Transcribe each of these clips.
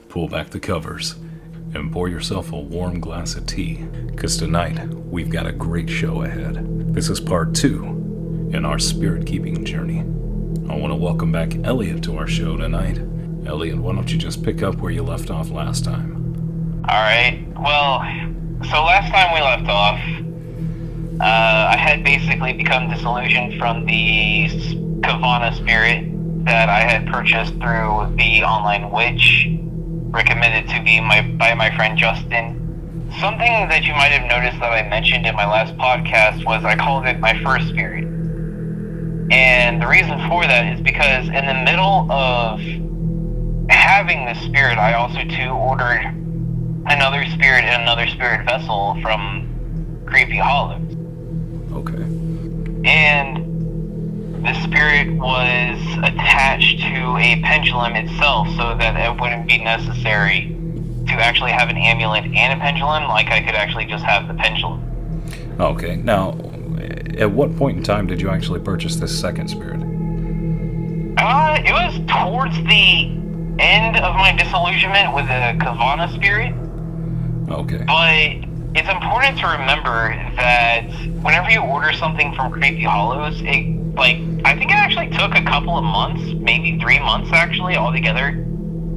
Pull back the covers and pour yourself a warm glass of tea, because tonight we've got a great show ahead. This is part 2 in our spirit-keeping journey. I want to welcome back Elliot to our show tonight. Elliot, why don't you just pick up where you left off last time? Alright, well, so last time we left off, I had basically become disillusioned from the Kavana spirit that I had purchased through the online witch, recommended to me by my friend Justin. Something that you might have noticed that I mentioned in my last podcast was I called it my first spirit. And the reason for that is because in the middle of having this spirit, I also too ordered another spirit and another spirit vessel from Creepy Hollows. Okay. And the spirit was attached to a pendulum itself so that it wouldn't be necessary to actually have an amulet and a pendulum, like I could actually just have the pendulum. Okay, now, at what point in time did you actually purchase this second spirit? It was towards the end of my disillusionment with the Kavana spirit. Okay. But it's important to remember that whenever you order something from Creepy Hollows, I think it actually took a couple of months, maybe 3 months actually, altogether,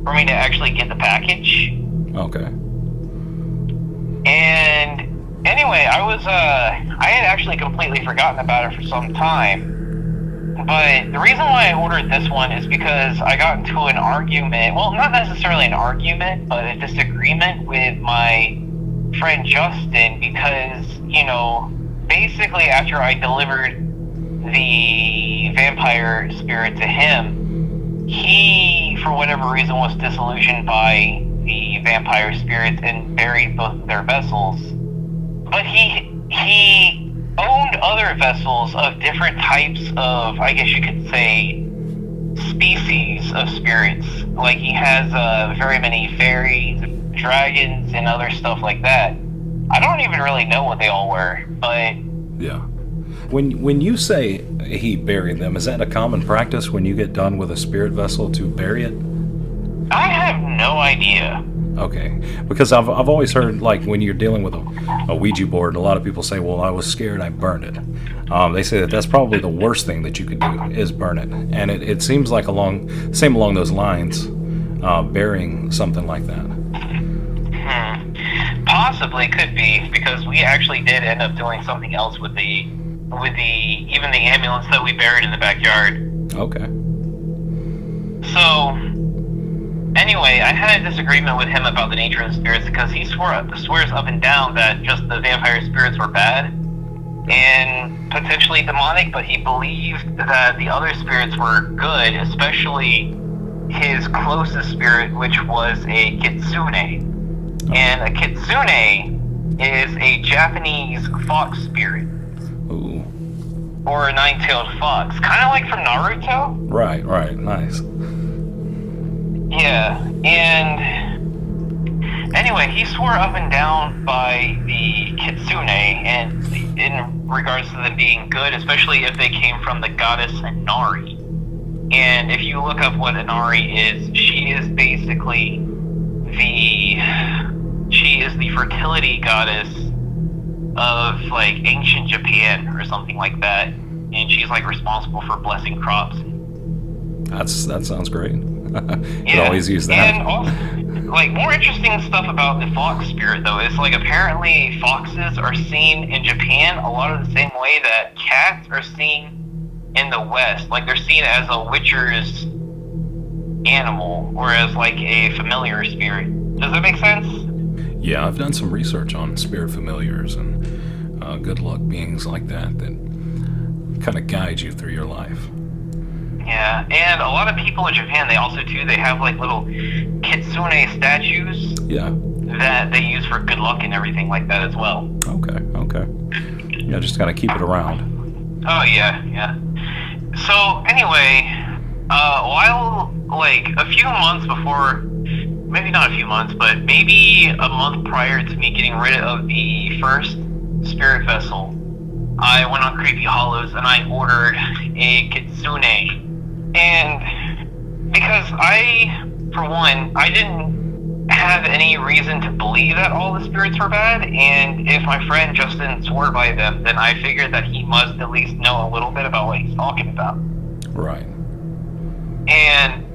for me to actually get the package. Okay. And anyway, I had actually completely forgotten about it for some time. But the reason why I ordered this one is because I got into an argument, well, not necessarily an argument, but a disagreement with my friend Justin because, basically after I delivered the vampire spirit to him, he, for whatever reason, was disillusioned by the vampire spirits and buried both of their vessels. But he owned other vessels of different types of, I guess you could say, species of spirits. Like he has very many fairies, dragons, and other stuff like that. I don't even really know what they all were, but... Yeah. When you say he buried them, is that a common practice when you get done with a spirit vessel to bury it? I have no idea. Okay, because I've always heard, like, when you're dealing with a Ouija board, a lot of people say, well, I was scared, I burned it. They say that that's probably the worst thing that you could do, is burn it. And it seems like along those lines, burying something like that. Possibly could be, because we actually did end up doing something else with even the ambulance that we buried in the backyard. Okay. So, anyway, I had a disagreement with him about the nature of the spirits because he swears up and down that just the vampire spirits were bad and potentially demonic, but he believed that the other spirits were good, especially his closest spirit, which was a kitsune. And a kitsune is a Japanese fox spirit. Ooh. Or a nine-tailed fox. Kind of like from Naruto. Right, nice. Yeah, and anyway, he swore up and down by the kitsune, and in regards to them being good, especially if they came from the goddess Inari. And if you look up what Inari is, she is basically the fertility goddess of like ancient Japan or something like that, and she's like responsible for blessing crops. That sounds great. Yeah, could always use that. And also, like, more interesting stuff about the fox spirit though is like apparently foxes are seen in Japan a lot of the same way that cats are seen in the West. Like they're seen as a witcher's animal or as like a familiar spirit. Does that make sense? Yeah, I've done some research on spirit familiars and good luck beings like that kind of guide you through your life. Yeah, and a lot of people in Japan, they have like little kitsune statues. Yeah. That they use for good luck and everything like that as well. Okay. Yeah, just gotta keep it around. Oh yeah. So anyway, while like, a few months before, maybe not a few months, but maybe a month prior to me getting rid of the first spirit vessel, I went on Creepy Hollows and I ordered a kitsune. And because for one, I didn't have any reason to believe that all the spirits were bad, and if my friend Justin swore by them, then I figured that he must at least know a little bit about what he's talking about. Right. And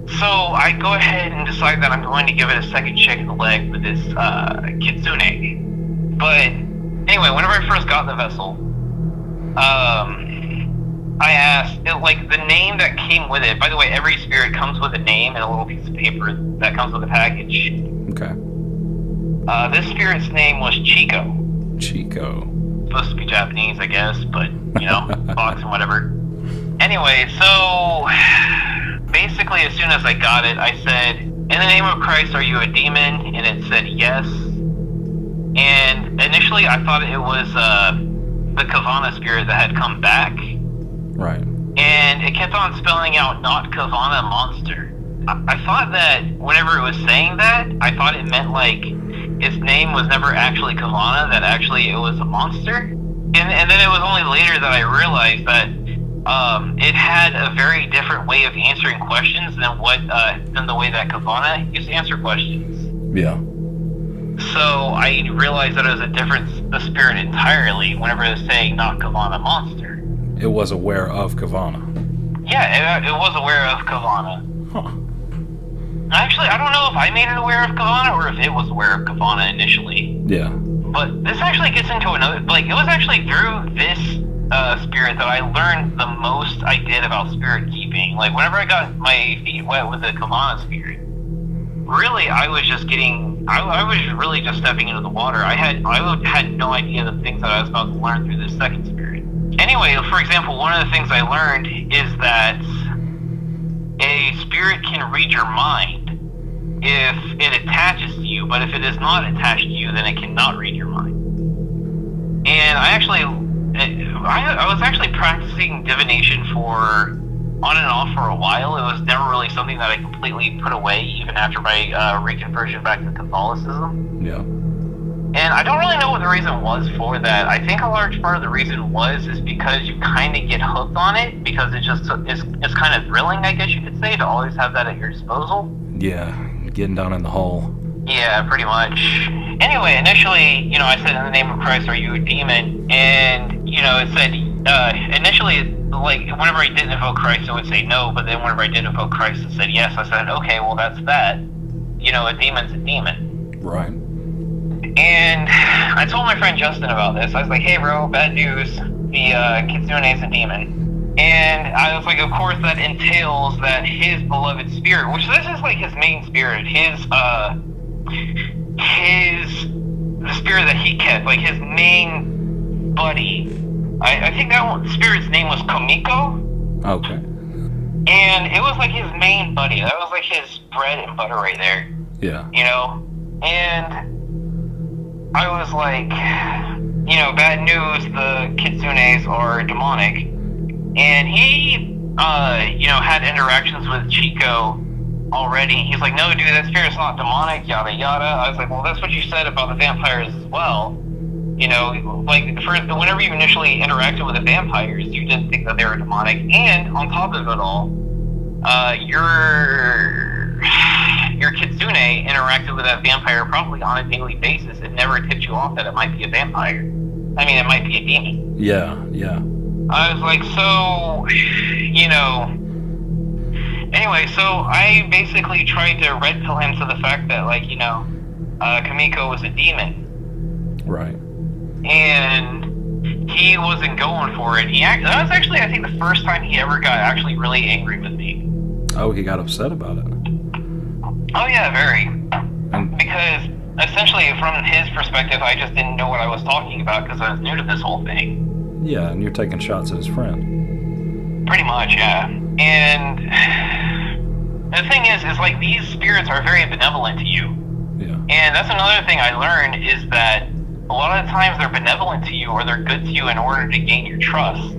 so I go ahead and decide that I'm going to give it a second shake of the leg with this kitsune. But anyway, whenever I first got the vessel, I asked, the name that came with it. By the way, every spirit comes with a name and a little piece of paper that comes with a package. Okay. This spirit's name was Chico. Chico. Supposed to be Japanese, I guess, but, box and whatever. Anyway, so basically as soon as I got it, I said, "In the name of Christ, are you a demon?" And it said yes. And initially I thought it was the Kavana spirit that had come back. Right. And it kept on spelling out not Kavana monster. I thought that whenever it was saying that, I thought it meant like its name was never actually Kavana, that actually it was a monster. And then it was only later that I realized that it had a very different way of answering questions than the way that Kavana used to answer questions. Yeah. So I realized that it was a different spirit entirely whenever it was saying not Kavana monster. It was aware of Kavana. Yeah, it was aware of Kavana. Huh. Actually, I don't know if I made it aware of Kavana or if it was aware of Kavana initially. Yeah. But this actually gets into another... Like, it was actually through this spirit that I learned the most I did about spirit keeping. Like, whenever I got my feet wet with the Kavana spirit, really, I was just getting... I was really just stepping into the water. I had no idea the things that I was about to learn through this second spirit. Anyway, for example, one of the things I learned is that a spirit can read your mind if it attaches to you, but if it is not attached to you, then it cannot read your mind. And I was actually practicing divination on and off for a while. It was never really something that I completely put away, even after my reconversion back to Catholicism. Yeah. And I don't really know what the reason was for that. I think a large part of the reason is because you kind of get hooked on it, because it's kind of thrilling, I guess you could say, to always have that at your disposal. Yeah, getting down in the hole. Yeah, pretty much. Anyway, initially, I said, "In the name of Christ, are you a demon?" And, it said, initially, like, whenever I didn't invoke Christ, it would say no, but then whenever I did invoke Christ, it said yes. I said, okay, well, that's that. A demon's a demon. Right. And I told my friend Justin about this. I was like, "Hey, bro, bad news. The kitsune's a demon." And I was like, of course, that entails that his beloved spirit, which this is like his main spirit, the spirit that he kept, like his main buddy. I think that spirit's name was Kamiko. Okay. And it was like his main buddy. That was like his bread and butter right there. Yeah. And I was like, bad news, the kitsunes are demonic. And he, had interactions with Chico already. He's like, "No, dude, that spirit's not demonic, yada, yada." I was like, "Well, that's what you said about the vampires as well. Whenever you initially interacted with the vampires, you didn't think that they were demonic. And on top of it all, your kitsune interacted with that vampire probably on a daily basis. It never tipped you off that it might be a vampire. I mean, it might be a demon." Yeah, yeah. I was like, Anyway, so I basically tried to red pill him to the fact that, Kamiko was a demon. Right. And he wasn't going for it. That was actually, I think, the first time he ever got actually really angry with me. Oh, he got upset about it. Oh yeah, very. Because essentially, from his perspective, I just didn't know what I was talking about because I was new to this whole thing. Yeah, and you're taking shots at his friend. Pretty much, yeah. And the thing is like these spirits are very benevolent to you. Yeah. And that's another thing I learned is that a lot of the times they're benevolent to you or they're good to you in order to gain your trust.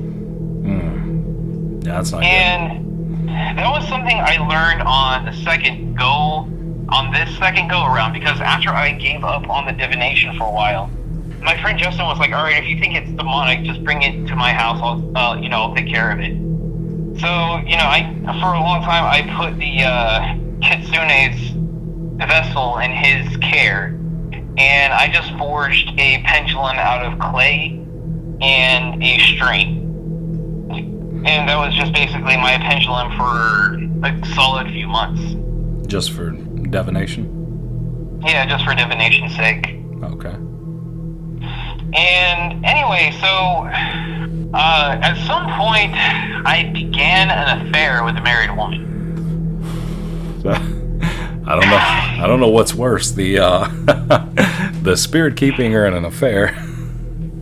Yeah, that's not good. that was something I learned on this second go around, because after I gave up on the divination for a while, my friend Justin was like, all right, if you think it's demonic, just bring it to my house. I'll take care of it. So, for a long time, I put the Kitsune's vessel in his care, and I just forged a pendulum out of clay and a string. And that was just basically my pendulum for a solid few months. Just for divination? Yeah, just for divination's sake. Okay. And anyway, so at some point, I began an affair with a married woman. I don't know what's worse, the the spirit keeping or an affair.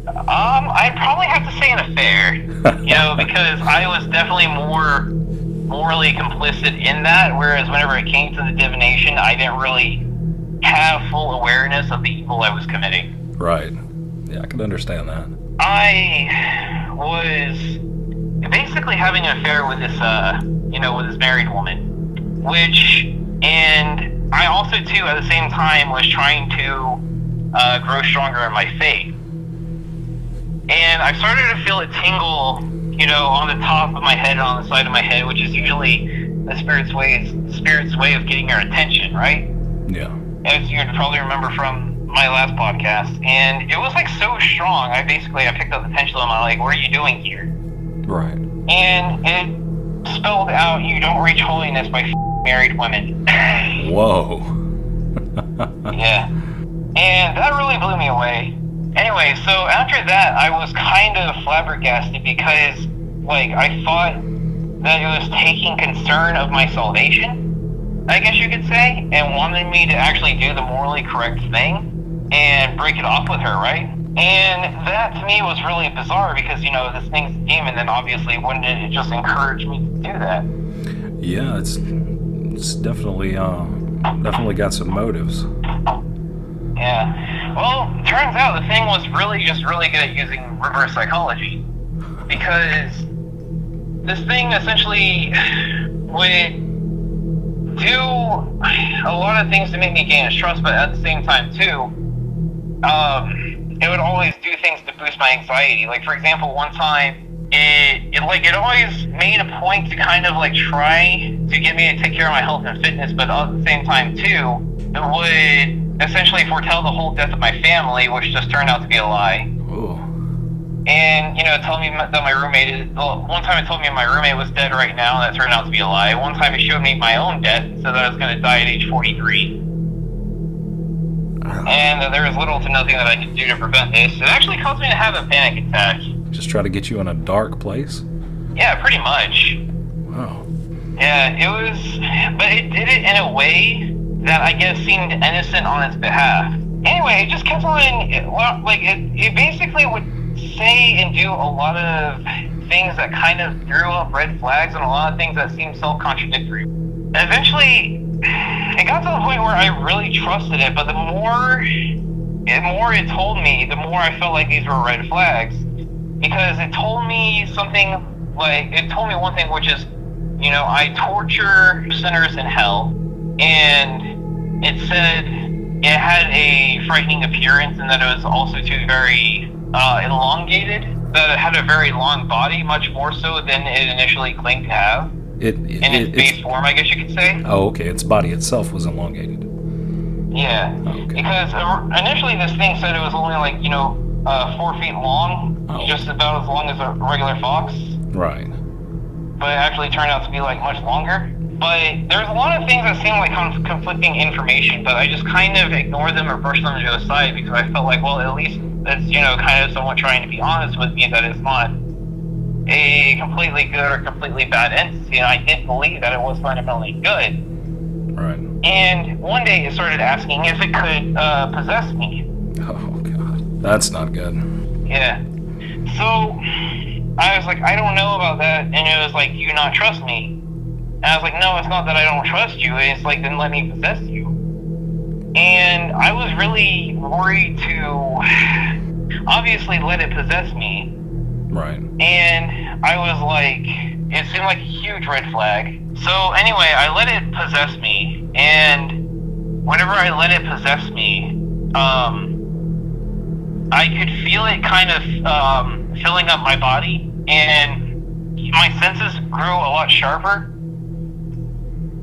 I'd probably have to say an affair, because I was definitely more morally complicit in that, whereas whenever it came to the divination, I didn't really have full awareness of the evil I was committing. Right. Yeah, I can understand that. I was basically having an affair with this, with this married woman, and I also, too, at the same time, was trying to grow stronger in my faith. And I started to feel a tingle, on the top of my head and on the side of my head, which is usually the spirit's way of getting your attention, right? Yeah. As you probably remember from my last podcast. And it was like so strong. I picked up the pendulum. I'm like, what are you doing here? Right. And it spelled out, you don't reach holiness by married women. Whoa. Yeah. And that really blew me away. Anyway, so after that, I was kind of flabbergasted because, I thought that it was taking concern of my salvation, I guess you could say, and wanted me to actually do the morally correct thing and break it off with her, right? And that to me was really bizarre because, this thing's a demon, then obviously wouldn't it just encourage me to do that? Yeah, it's definitely got some motives. Yeah. Well, turns out the thing was really good at using reverse psychology, because this thing essentially would do a lot of things to make me gain its trust, but at the same time too, it would always do things to boost my anxiety. Like, for example, one time it always made a point to kind of try to get me to take care of my health and fitness, but at the same time too, it would essentially foretell the whole death of my family, which just turned out to be a lie. Ooh. And, tell me that my roommate one time it told me my roommate was dead right now, and that turned out to be a lie. One time it showed me my own death, and said that I was going to die at age 43. And there was little to nothing that I could do to prevent this. It actually caused me to have a panic attack. Just try to get you in a dark place? Yeah, pretty much. Wow. Yeah, it was, but it did it in a way that I guess seemed innocent on its behalf. Anyway, it just kept on, it basically would say and do a lot of things that kind of threw up red flags and a lot of things that seemed self-contradictory. And eventually, it got to the point where I really trusted it, but the more it told me, the more I felt like these were red flags. Because it told me something, it told me one thing, which is, I torture sinners in hell, and it said it had a frightening appearance, and that it was also too very elongated, that it had a very long body, much more so than it initially claimed to have. In its base form, I guess you could say. Oh, okay. Its body itself was elongated. Yeah. Oh, okay. Because initially this thing said it was only 4 feet long, just about as long as a regular fox. Right. But it actually turned out to be much longer. But there's a lot of things that seem like conflicting information, but I just kind of ignored them or brushed them to the side because I felt well, at least it's, kind of somewhat trying to be honest with me that it's not a completely good or completely bad entity. And I did believe that it was fundamentally good. Right. And one day it started asking if it could possess me. Oh, God. That's not good. Yeah. So I was I don't know about that. And it was do you not trust me? And I was no, it's not that I don't trust you. It's then let me possess you. And I was really worried to obviously let it possess me. Right. And I was It seemed like a huge red flag. So anyway, I let it possess me, and whenever I let it possess me, I could feel it kind of filling up my body, and my senses grew a lot sharper,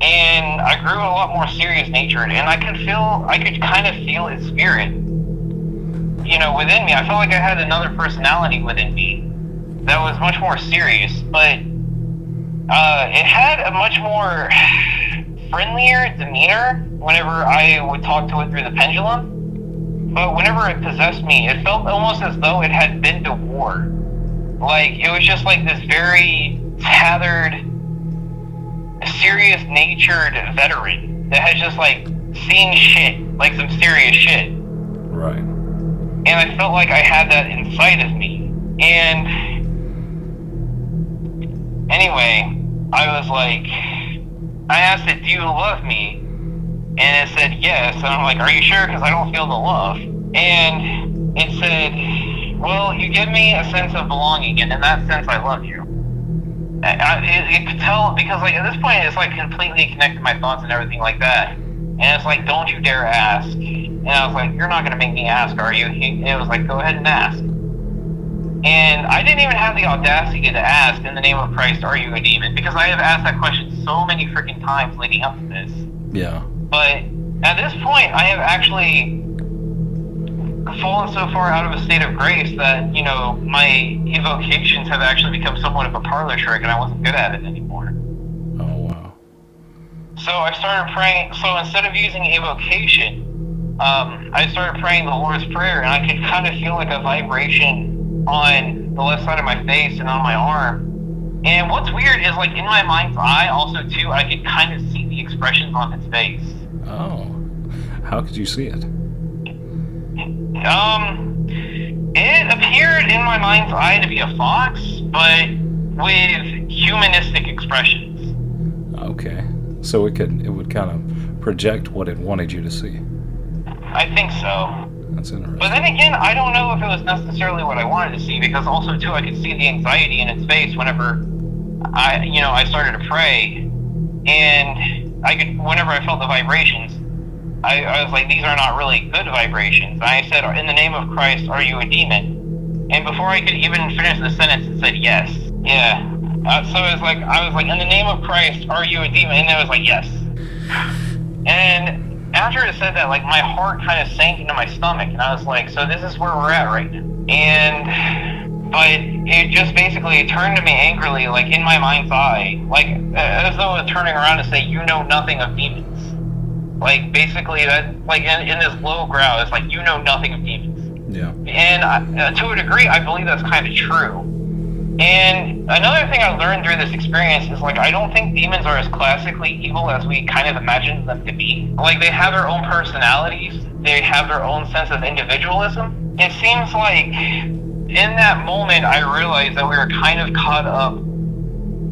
and I grew a lot more serious natured, and I could kind of feel its spirit, within me. I felt like I had another personality within me that was much more serious, but it had a much more friendlier demeanor whenever I would talk to it through the pendulum. But whenever it possessed me, it felt almost as though it had been to war. Like, it was just like this very tethered, serious-natured veteran that had just, like, seen shit, like some serious shit. Right. And I felt like I had that inside of me. And anyway, I was like, I asked it, do you love me? And it said yes. And I'm like, are you sure? Because I don't feel the love. And it said, well, you give me a sense of belonging, and in that sense, I love you. It could tell, because like at this point, it's like completely connected to my thoughts and everything like that. And it's like, don't you dare ask. And I was like, you're not going to make me ask, are you? It was like, go ahead and ask. And I didn't even have the audacity to ask, in the name of Christ, are you a demon? Because I have asked that question so many freaking times leading up to this. Yeah. But at this point, I have actually fallen so far out of a state of grace that, my evocations have actually become somewhat of a parlor trick, and I wasn't good at it anymore. Oh, wow. So I started praying. So instead of using evocation, I started praying the Lord's Prayer, and I could kind of feel like a vibration on the left side of my face and on my arm. And what's weird is, like, in my mind's eye also too, I could kind of see the expressions on its face. Oh, how could you see it? It appeared in my mind's eye to be a fox, but with humanistic expressions. Okay, so it would kind of project what it wanted you to see. I think so. That's interesting. But then again, I don't know if it was necessarily what I wanted to see, because also too, I could see the anxiety in its face whenever I started to pray, and whenever I felt the vibrations, I was like, these are not really good vibrations. And I said, in the name of Christ, are you a demon? And before I could even finish the sentence, it said yes. Yeah. So I was like, in the name of Christ, are you a demon? And it was like, yes. And after it said that, like, my heart kind of sank into my stomach, and I was like, so this is where we're at right now. But it just basically turned to me angrily, like, in my mind's eye, like, as though it was turning around to say, you know nothing of demons. Like, basically, that, like, in this low growl, it's like, you know nothing of demons. Yeah. And to a degree, I believe that's kind of true. And another thing I learned through this experience is, like, I don't think demons are as classically evil as we kind of imagine them to be. Like, they have their own personalities. They have their own sense of individualism. It seems like in that moment, I realized that we were kind of caught up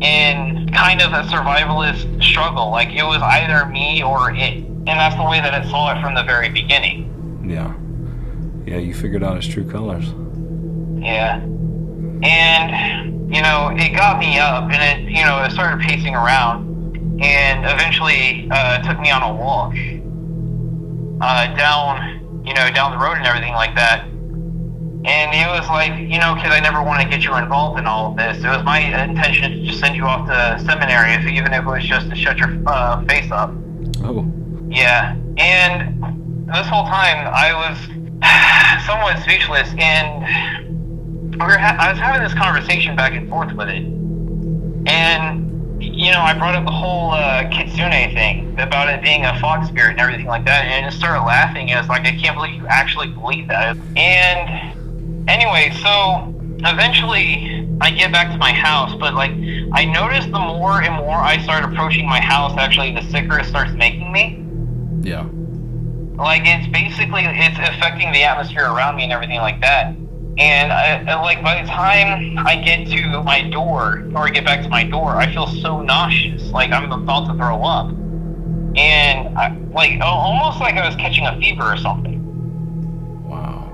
in kind of a survivalist struggle. Like, it was either me or it. And that's the way that it saw it from the very beginning. Yeah. Yeah, you figured out its true colors. Yeah. And, it got me up, and it started pacing around, and eventually took me on a walk down the road and everything like that. And it was like, kid, I never want to get you involved in all of this. It was my intention to just send you off to seminary, even if it was just to shut your face up. Oh. Yeah. And this whole time, I was somewhat speechless, and I was having this conversation back and forth with it. And, I brought up the whole kitsune thing, about it being a fox spirit and everything like that, and it started laughing. It was like, I can't believe you actually believe that. And anyway, so eventually I get back to my house, but, like, I noticed the more and more I start approaching my house, actually, the sicker it starts making me. Yeah. Like, it's affecting the atmosphere around me and everything like that. And by the time I get to my door, or get back to my door, I feel so nauseous, like I'm about to throw up. And almost like I was catching a fever or something. Wow.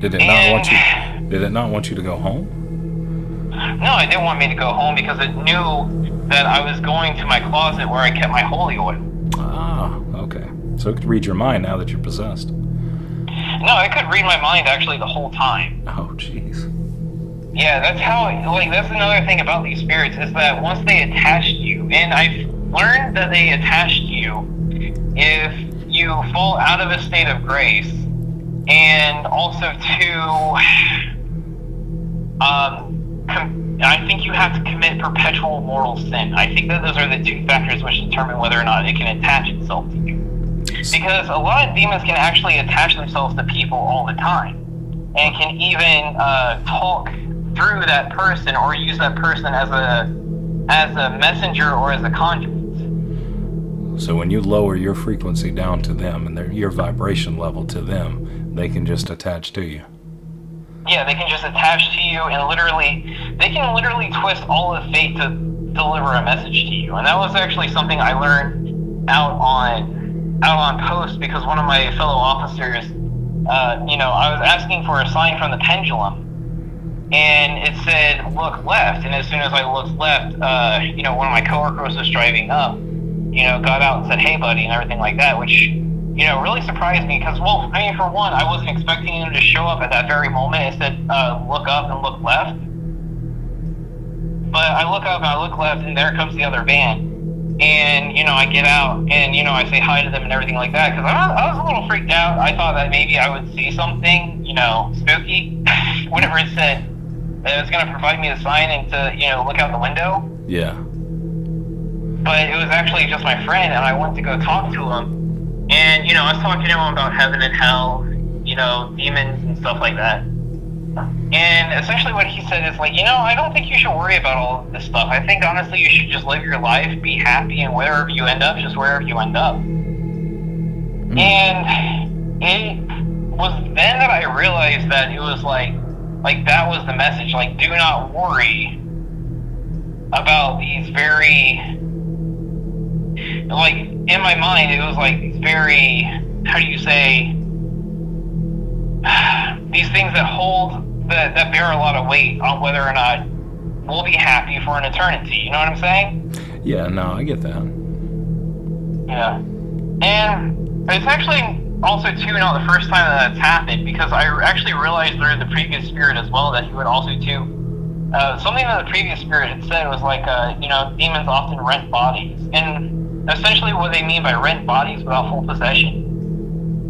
Did it not want you to go home? No, it didn't want me to go home because it knew that I was going to my closet where I kept my holy oil. Ah, okay. So it could read your mind now that you're possessed. No, it could read my mind actually the whole time. Oh, jeez. Yeah, that's how, that's another thing about these spirits is that once they attach to you, and I've learned that they attach to you if you fall out of a state of grace, and also I think you have to commit perpetual mortal sin. I think that those are the two factors which determine whether or not it can attach itself to you. Because a lot of demons can actually attach themselves to people all the time, and can even talk through that person or use that person as a messenger or as a conduit. So when you lower your frequency down to them and your vibration level to them, they can just attach to you. Yeah, they can just attach to you, and they can literally twist all of fate to deliver a message to you. And that was actually something I learned out on post, because one of my fellow officers, I was asking for a sign from the pendulum, and it said look left. And as soon as I looked left, one of my coworkers was driving up, got out and said, "Hey, buddy," and everything like that, which really surprised me because, for one, I wasn't expecting him to show up at that very moment. It said, look up and look left. But I look up and I look left, and there comes the other van. And, I get out and, I say hi to them and everything like that because I was a little freaked out. I thought that maybe I would see something, spooky, whenever it said that it was going to provide me the sign and to, look out the window. Yeah. But it was actually just my friend, and I went to go talk to him. And, I was talking to him about heaven and hell, demons and stuff like that. And essentially what he said is I don't think you should worry about all of this stuff. I think, honestly, you should just live your life, be happy, and wherever you end up, just wherever you end up. And it was then that I realized that it was like that was the message. Do not worry about these very... in my mind, it was very, how do you say, these things that bear a lot of weight on whether or not we'll be happy for an eternity. You know what I'm saying? Yeah, no, I get that. Yeah. And it's actually also, too, not the first time that that's happened, because I actually realized through the previous spirit as well that he would also, too, something that the previous spirit had said was demons often rent bodies. And essentially what they mean by rent bodies without full possession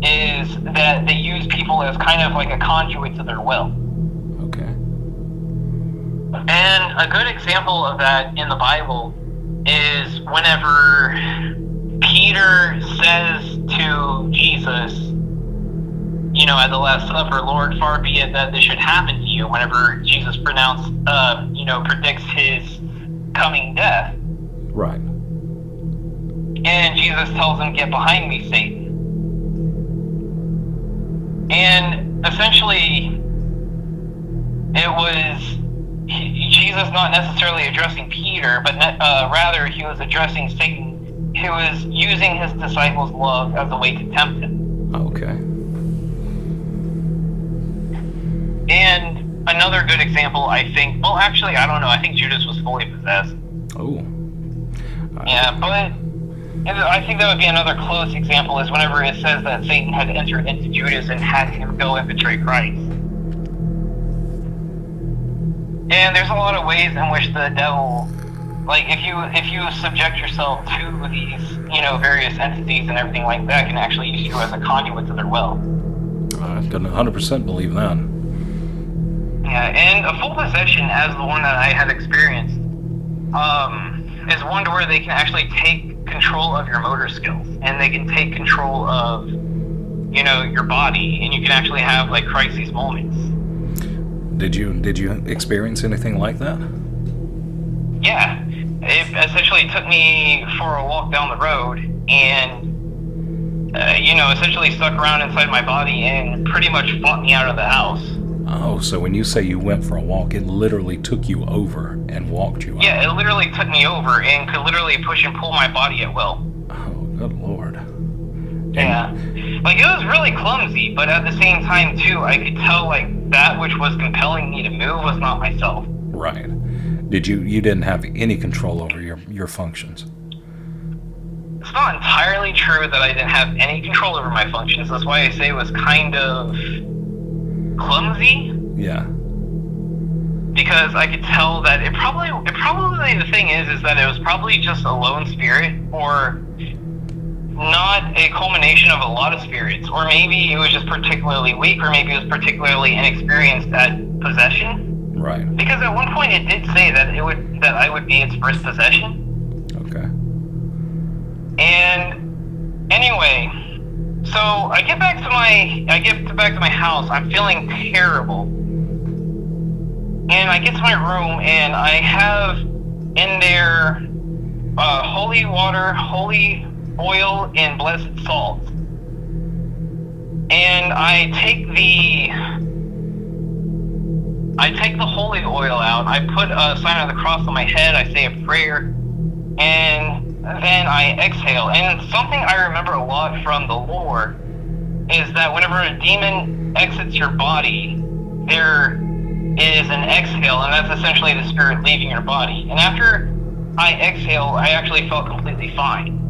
is that they use people as kind of like a conduit to their will. Okay. And a good example of that in the Bible is whenever Peter says to Jesus, at the Last Supper, "Lord, far be it that this should happen to you," whenever Jesus predicts his coming death. Right. And Jesus tells him, "Get behind me, Satan." And essentially, it was Jesus not necessarily addressing Peter, but rather he was addressing Satan, who was using his disciples' love as a way to tempt him. Okay. And another good example, I think, I don't know, I think Judas was fully possessed. Oh. Yeah, but I think that would be another close example is whenever it says that Satan had entered into Judas and had him go and betray Christ. And there's a lot of ways in which the devil, if you subject yourself to these, various entities and everything like that, can actually use you as a conduit to their will. I can 100% believe that. Yeah, and a full possession, as the one that I had experienced, is one to where they can actually take control of your motor skills, and they can take control of, your body, and you can actually have crisis moments. Did you experience anything like that? Yeah, it essentially took me for a walk down the road, and essentially stuck around inside my body and pretty much fought me out of the house. Oh, so when you say you went for a walk, it literally took you over and walked you out. Yeah, it literally took me over and could literally push and pull my body at will. Oh, good Lord. Yeah. It was really clumsy, but at the same time, too, I could tell, that which was compelling me to move was not myself. Right. You didn't have any control over your functions? It's not entirely true that I didn't have any control over my functions. That's why I say it was kind of clumsy. Yeah. Because I could tell that it probably the thing is that it was probably just a lone spirit, or not a culmination of a lot of spirits, or maybe it was just particularly weak, or maybe it was particularly inexperienced at possession. Right. Because at one point it did say that I would be its first possession. Okay. And anyway, so I get back to my house. I'm feeling terrible. And I get to my room, and I have in there holy water, holy oil, and blessed salt. And I take the holy oil out. I put a sign of the cross on my head. I say a prayer, and then I exhale. And something I remember a lot from the lore is that whenever a demon exits your body, there is an exhale, and that's essentially the spirit leaving your body. And after I exhale, I actually felt completely fine.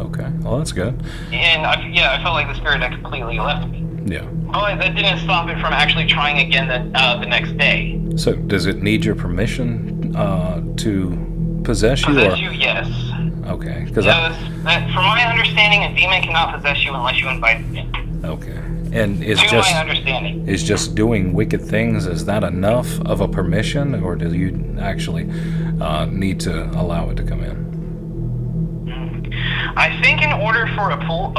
Okay, well, that's good. And I felt like the spirit had completely left me. Yeah. But that didn't stop it from actually trying again the next day. So, does it need your permission to possess you? Possess you, yes. Okay. From my understanding, a demon cannot possess you unless you invite it in. Okay. And my understanding. Is just doing wicked things, is that enough of a permission, or do you actually need to allow it to come in? I think in order for a full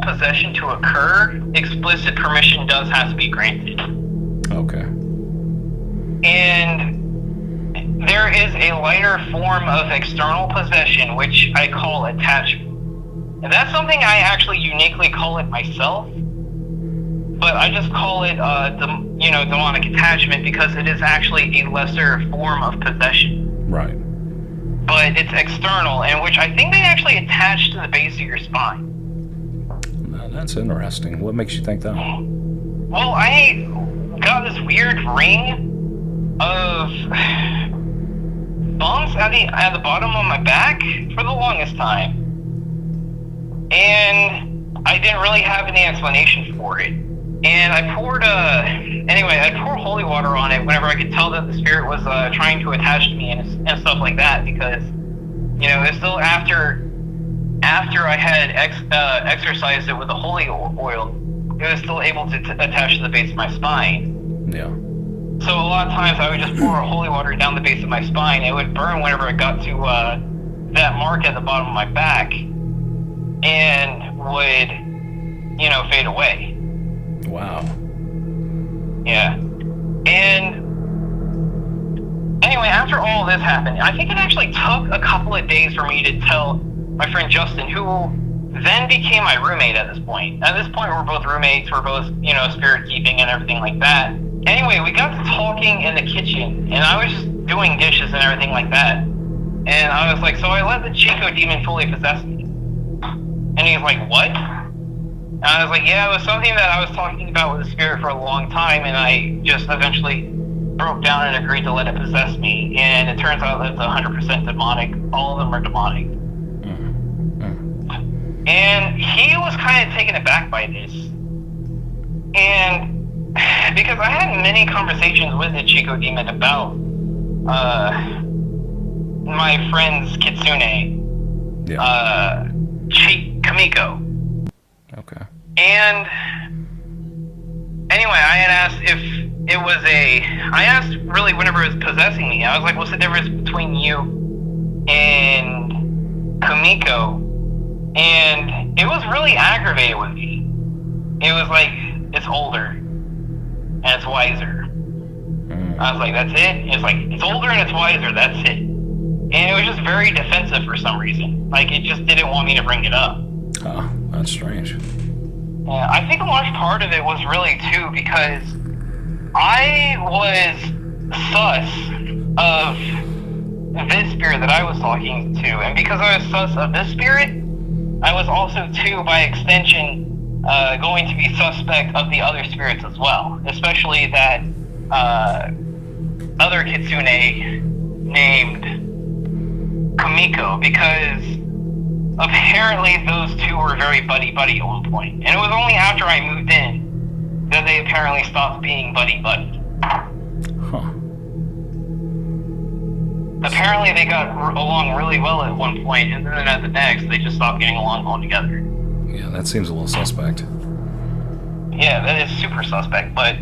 possession to occur, explicit permission does have to be granted. Okay. And there is a lighter form of external possession, which I call attachment. And that's something I actually uniquely call it myself, but I just call it demonic attachment because it is actually a lesser form of possession. Right. But it's external, and which I think they actually attach to the base of your spine. That's interesting. What makes you think that? Well, I got this weird ring of bumps at the bottom of my back for the longest time. And I didn't really have any explanation for it. And I poured holy water on it whenever I could tell that the spirit was trying to attach to me and stuff like that, because, it's still after I had exercised it with the holy oil, it was still able to attach to the base of my spine. Yeah. So a lot of times I would just pour holy water down the base of my spine. It would burn whenever it got to that mark at the bottom of my back, and would, fade away. Wow. Yeah. And anyway, after all this happened, I think it actually took a couple of days for me to tell my friend Justin, who then became my roommate at this point. At this point, we're both roommates. We're both, spirit keeping and everything like that. Anyway, we got to talking in the kitchen, and I was just doing dishes and everything like that. And I was like, so I let the Chico demon fully possess me. And he's like, what? And I was like, yeah, it was something that I was talking about with the spirit for a long time, and I just eventually broke down and agreed to let it possess me. And it turns out that it's 100% demonic. All of them are demonic. And he was kind of taken aback by this. And because I had many conversations with the Chico demon about my friend's Kitsune, Kamiko. Okay. And anyway, I had asked if it was I asked really whenever it was possessing me, I was like, what's the difference between you and Kamiko? And it was really aggravated with me. It was like, it's older and it's wiser. I was like, that's it? It's like, it's older and it's wiser, that's it. And it was just very defensive for some reason. Like, it just didn't want me to bring it up. Oh, that's strange. Yeah, I think a large part of it was really, too, because I was sus of this spirit that I was talking to. And because I was sus of this spirit, I was also, too, by extension, going to be suspect of the other spirits as well. Especially that other kitsune named Kamiko, because apparently those two were very buddy-buddy at one point. And it was only after I moved in that they apparently stopped being buddy-buddy. Huh. Apparently they got along really well at one point, and then at the next, they just stopped getting along altogether. Yeah, that seems a little suspect. Yeah, that is super suspect, but...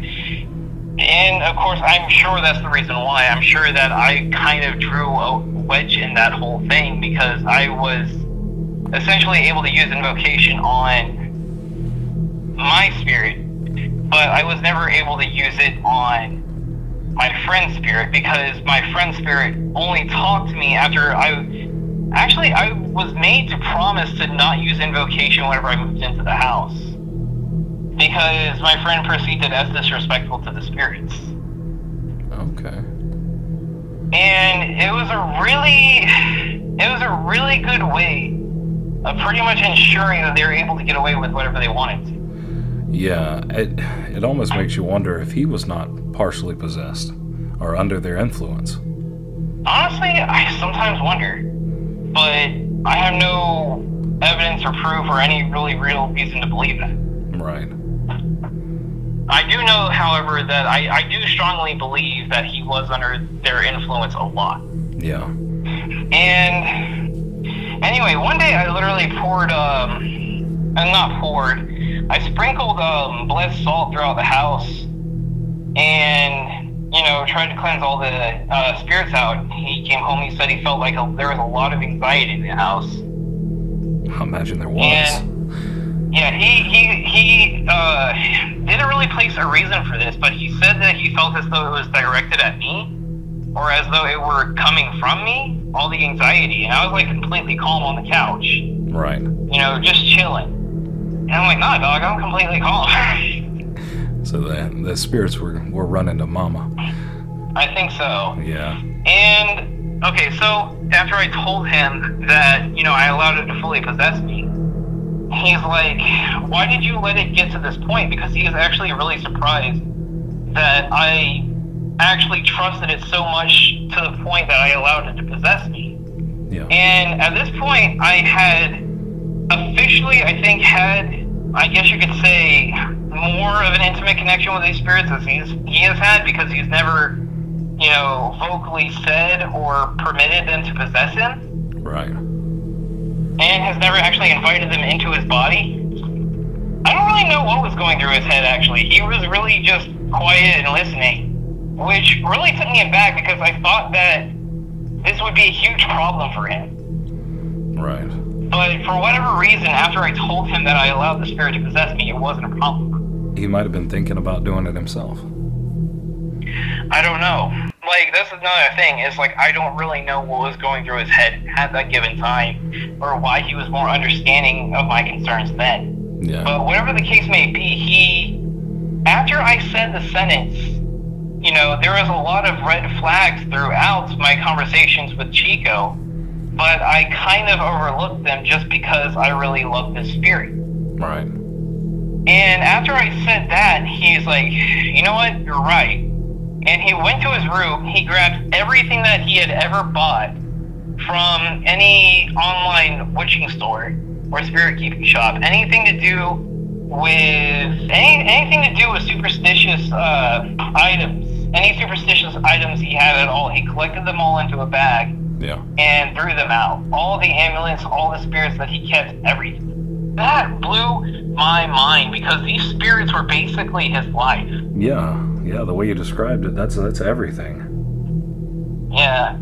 And, of course, I'm sure that's the reason why. I'm sure that I kind of drew a wedge in that whole thing, because I was essentially able to use invocation on my spirit, but I was never able to use it on my friend's spirit, because my friend's spirit only talked to me after I was made to promise to not use invocation whenever I moved into the house, because my friend perceived it as disrespectful to the spirits. Okay. And it was a really good way of pretty much ensuring that they were able to get away with whatever they wanted to. Yeah, it almost makes you wonder if he was not partially possessed or under their influence. Honestly, I sometimes wonder, but I have no evidence or proof or any really real reason to believe that. Right. I do know, however, that I do strongly believe that he was under their influence a lot. Yeah. And anyway, one day I literally I sprinkled blessed salt throughout the house, and tried to cleanse all the spirits out. He came home, he said he felt like there was a lot of anxiety in the house. I imagine there was. And yeah, he didn't really place a reason for this, but he said that he felt as though it was directed at me, or as though it were coming from me, all the anxiety. And I was like completely calm on the couch. Right. Just chilling. And I'm like, nah, dog, I'm completely calm. So the spirits were running to Mama. I think so. Yeah. And, okay, so after I told him that, I allowed it to fully possess me, he's like, why did you let it get to this point? Because he was actually really surprised that I actually trusted it so much to the point that I allowed it to possess me. Yeah. And at this point, I had officially, I think, I guess you could say, more of an intimate connection with these spirits as he has had, because he's never, vocally said or permitted them to possess him. Right. And has never actually invited them into his body. I don't really know what was going through his head, actually. He was really just quiet and listening, which really took me aback, because I thought that this would be a huge problem for him. Right. But for whatever reason, after I told him that I allowed the spirit to possess me, it wasn't a problem. He might have been thinking about doing it himself. I don't know. That's another thing, is I don't really know what was going through his head at that given time, or why he was more understanding of my concerns then. Yeah. But whatever the case may be, after I said the sentence, there was a lot of red flags throughout my conversations with Chico, but I kind of overlooked them just because I really loved this spirit. Right. And after I said that, he's like, you know what, you're right. And he went to his room, he grabbed everything that he had ever bought from any online witching store or spirit keeping shop, anything to do with superstitious items, any superstitious items he had at all. He collected them all into a bag. Yeah. And threw them out. All the amulets, all the spirits that he kept, everything. That blew my mind, because these spirits were basically his life. Yeah, the way you described it, that's everything. Yeah.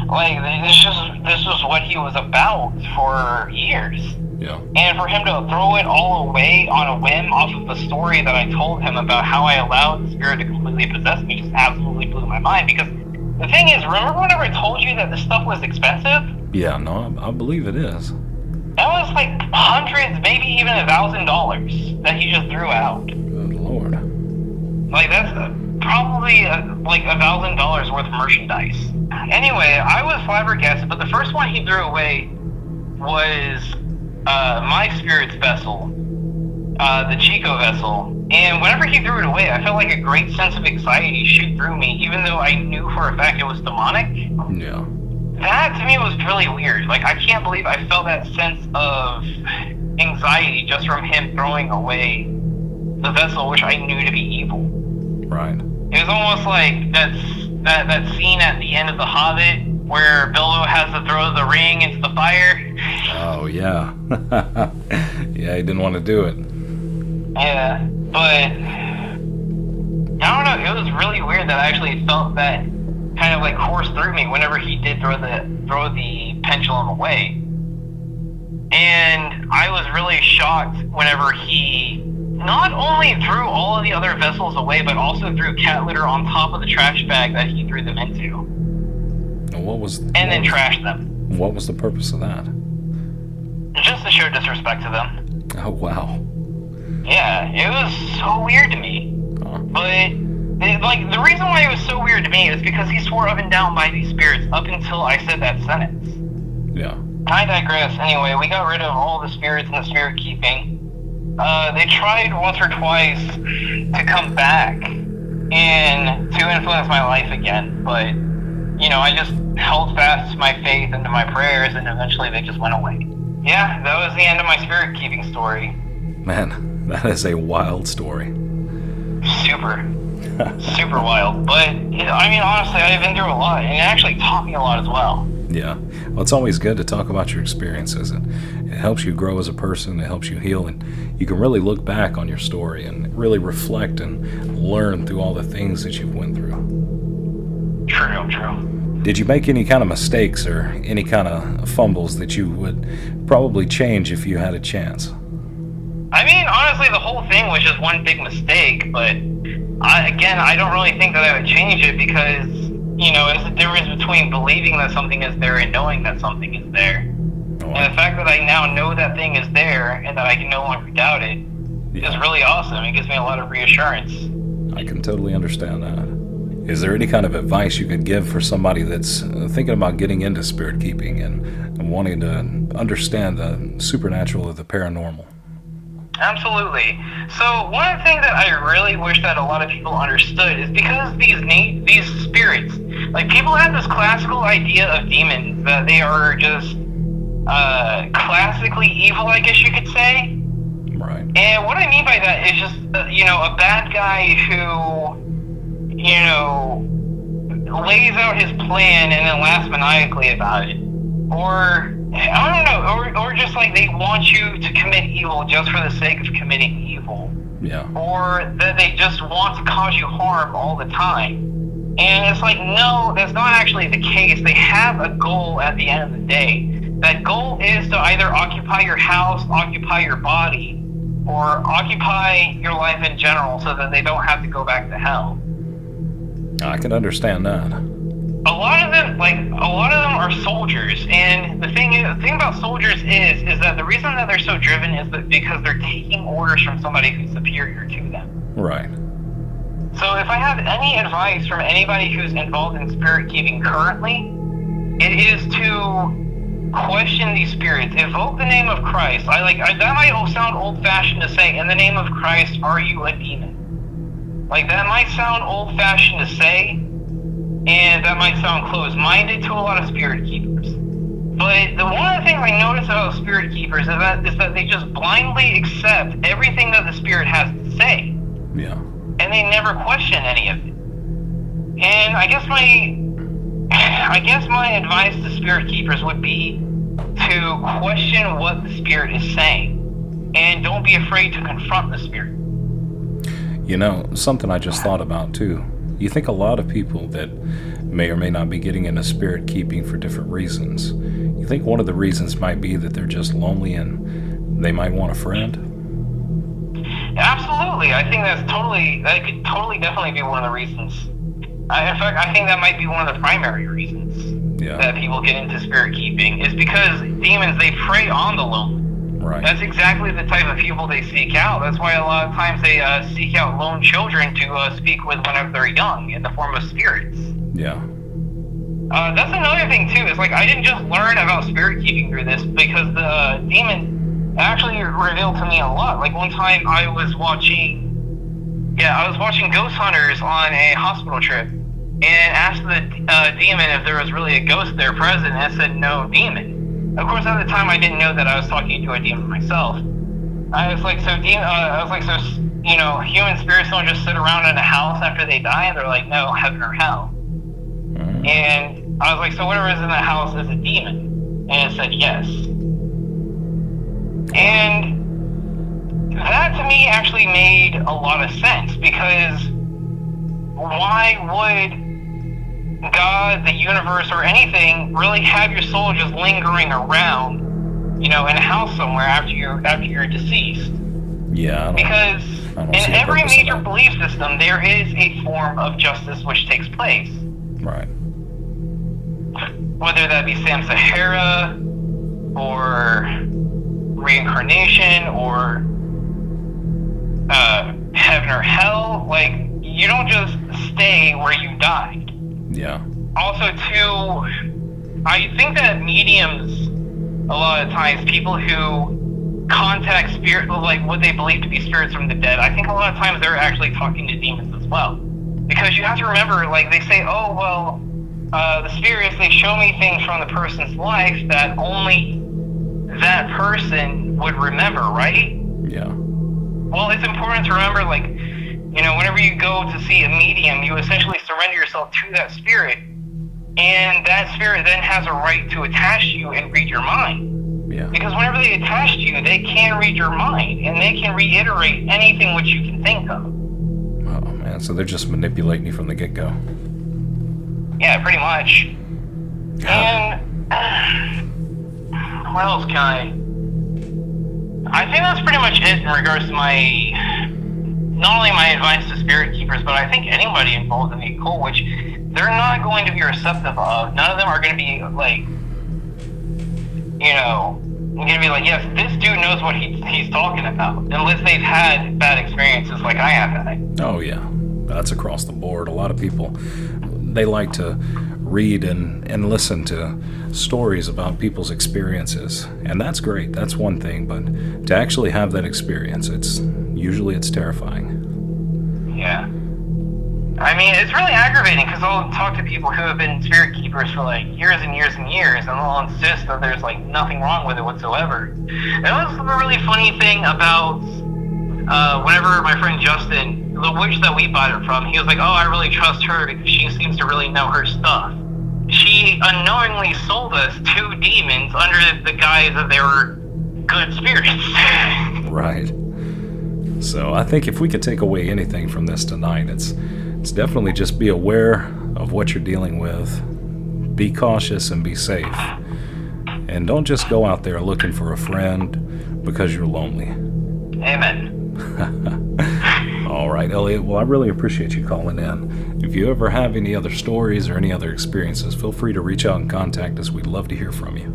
This was what he was about for years. Yeah. And for him to throw it all away on a whim off of the story that I told him about how I allowed the spirit to completely possess me just absolutely blew my mind, because the thing is, remember whenever I told you that this stuff was expensive? Yeah, no, I believe it is. That was hundreds, maybe even $1,000 that he just threw out. Good Lord. That's probably $1,000 worth of merchandise. Anyway, I was flabbergasted, but the first one he threw away was my spirit's vessel. the Chico vessel. And whenever he threw it away, I felt like a great sense of anxiety shoot through me, even though I knew for a fact it was demonic. Yeah. That to me was really weird. Like, I can't believe I felt that sense of anxiety just from him throwing away the vessel, which I knew to be evil. Right. It was almost like that scene at the end of The Hobbit where Bilbo has to throw the ring into the fire. Oh, yeah. Yeah, he didn't want to do it. Yeah, but I don't know. It was really weird that I actually felt that kind of like course through me whenever he did throw the pendulum away. And I was really shocked whenever he not only threw all of the other vessels away, but also threw cat litter on top of the trash bag that he threw them into. And then trashed them. What was the purpose of that? Just to show disrespect to them. Oh, wow. Yeah, it was so weird to me. Huh. But, the reason why it was so weird to me is because he swore up and down by these spirits up until I said that sentence. Yeah. I digress. Anyway, we got rid of all the spirits in the spirit keeping. They tried once or twice to come back and to influence my life again, but, I just held fast to my faith and to my prayers, and eventually they just went away. Yeah, that was the end of my spirit keeping story. Man, that is a wild story. Super wild. But, honestly, I've been through a lot, and it actually taught me a lot as well. Yeah. Well, it's always good to talk about your experiences. It helps you grow as a person. It helps you heal. And you can really look back on your story and really reflect and learn through all the things that you've went through. True. Did you make any kind of mistakes or any kind of fumbles that you would probably change if you had a chance? Honestly, the whole thing was just one big mistake, but I don't really think that I would change it because, it's the difference between believing that something is there and knowing that something is there. Oh, and the fact that I now know that thing is there and that I can no longer doubt it is really awesome. It gives me a lot of reassurance. I can totally understand that. Is there any kind of advice you could give for somebody that's thinking about getting into spirit keeping and wanting to understand the supernatural or the paranormal? Absolutely. So one of the things that I really wish that a lot of people understood is because these spirits, like, people have this classical idea of demons that they are just classically evil, I guess you could say. Right. And what I mean by that is just a bad guy who lays out his plan and then laughs maniacally about it, or I don't know, or just like they want you to commit evil just for the sake of committing evil. Yeah. Or that they just want to cause you harm all the time. And it's like, no, that's not actually the case. They have a goal at the end of the day. That goal is to either occupy your house, occupy your body, or occupy your life in general so that they don't have to go back to hell. I can understand that. A lot of them are soldiers, and the thing about soldiers is that the reason that they're so driven is that because they're taking orders from somebody who's superior to them. Right. So if I have any advice from anybody who's involved in spirit keeping currently, it is to question these spirits. Evoke the name of Christ. That might sound old-fashioned to say, in the name of Christ, are you a demon? Like, that might sound old-fashioned to say, and that might sound closed-minded to a lot of spirit keepers. But one of the things I notice about spirit keepers is that they just blindly accept everything that the spirit has to say. Yeah. And they never question any of it. And I guess my advice to spirit keepers would be to question what the spirit is saying. And don't be afraid to confront the spirit. Something I just thought about too. You think a lot of people that may or may not be getting into spirit keeping for different reasons, you think one of the reasons might be that they're just lonely and they might want a friend? Absolutely. I think that could totally definitely be one of the reasons. In fact, I think that might be one of the primary reasons that people get into spirit keeping is because demons, they prey on the lonely. Right. That's exactly the type of people they seek out. That's why a lot of times they seek out lone children to speak with whenever they're young in the form of spirits. Yeah. That's another thing too. It's like I didn't just learn about spirit keeping through this because the demon it actually revealed to me a lot. Like one time I was watching Ghost Hunters on a hospital trip, and asked the demon if there was really a ghost there present, and it said no demon. Of course, at the time I didn't know that I was talking to a demon myself. I was like, human spirits don't just sit around in a house after they die, and they're like, no, heaven or hell. And I was like, so whatever is in that house is a demon? And it said yes. And that to me actually made a lot of sense, because why would God, the universe, or anything really have your soul just lingering around, in a house somewhere after you're deceased? Yeah. Because in every major belief system, there is a form of justice which takes place. Right. Whether that be Samsahara, or reincarnation, or heaven or hell, like, you don't just stay where you died. Yeah. Also, too, I think that mediums, a lot of times, people who contact spirit, like what they believe to be spirits from the dead, I think a lot of times they're actually talking to demons as well. Because you have to remember, like, they say, oh, well, the spirits, they show me things from the person's life that only that person would remember, right? Yeah. Well, it's important to remember, like, whenever you go to see a medium, you essentially surrender yourself to that spirit, and that spirit then has a right to attach to you and read your mind. Yeah. Because whenever they attach to you, they can read your mind, and they can reiterate anything which you can think of. Oh, man, so they're just manipulating you from the get-go. Yeah, pretty much. God. And what else can I think that's pretty much it in regards to not only my advice to spirit keepers, but I think anybody involved in the occult, which they're not going to be receptive of. None of them are going to be like, going to be like, yes, this dude knows what he's talking about, unless they've had bad experiences like I have had. Oh, yeah. That's across the board. A lot of people, they like to read and listen to stories about people's experiences, and that's great. That's one thing, but to actually have that experience, it's terrifying. Yeah. I mean, it's really aggravating, because I'll talk to people who have been spirit keepers for like years and years and years, and they'll insist that there's like nothing wrong with it whatsoever. And that was the really funny thing about whenever my friend Justin, the witch that we bought it from, he was like, oh, I really trust her because she seems to really know her stuff. She unknowingly sold us 2 demons under the guise that they were good spirits. Right. So I think if we could take away anything from this tonight, it's definitely just be aware of what you're dealing with. Be cautious and be safe. And don't just go out there looking for a friend because you're lonely. Amen. All right, Elliot. Well, I really appreciate you calling in. If you ever have any other stories or any other experiences, feel free to reach out and contact us. We'd love to hear from you.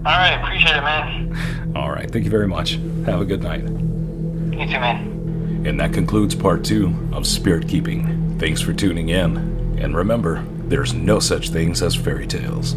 All right, appreciate it, man. All right, thank you very much. Have a good night. You too, man. And that concludes part 2 of Spirit Keeping. Thanks for tuning in. And remember, there's no such things as fairy tales.